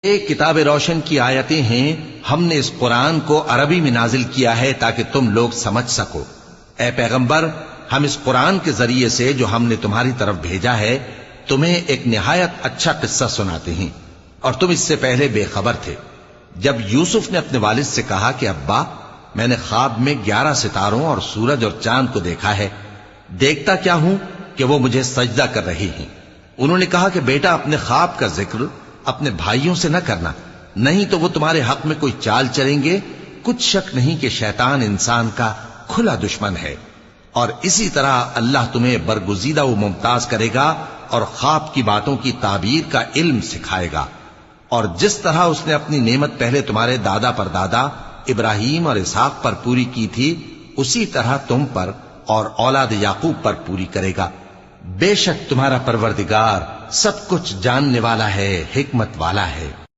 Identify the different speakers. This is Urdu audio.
Speaker 1: ایک کتاب روشن کی آیتیں ہیں، ہم نے اس قرآن کو عربی میں نازل کیا ہے تاکہ تم لوگ سمجھ سکو۔ اے پیغمبر، ہم اس قرآن کے ذریعے سے جو ہم نے تمہاری طرف بھیجا ہے تمہیں ایک نہایت اچھا قصہ سناتے ہیں، اور تم اس سے پہلے بے خبر تھے۔ جب یوسف نے اپنے والد سے کہا کہ ابا، میں نے خواب میں 11 ستاروں اور سورج اور چاند کو دیکھا ہے، دیکھتا کیا ہوں کہ وہ مجھے سجدہ کر رہے ہیں۔ انہوں نے کہا کہ بیٹا، اپنے خواب کا ذکر اپنے بھائیوں سے نہ کرنا، نہیں تو وہ تمہارے حق میں کوئی چال چلیں گے۔ کچھ شک نہیں کہ شیطان انسان کا کھلا دشمن ہے، اور اسی طرح اللہ تمہیں برگزیدہ و ممتاز کرے گا اور خواب کی باتوں کی تعبیر کا علم سکھائے گا، اور جس طرح اس نے اپنی نعمت پہلے تمہارے دادا پر دادا ابراہیم اور اسحاق پر پوری کی تھی، اسی طرح تم پر اور اولاد یعقوب پر پوری کرے گا۔ بے شک تمہارا پروردگار سب کچھ جاننے والا ہے، حکمت والا ہے۔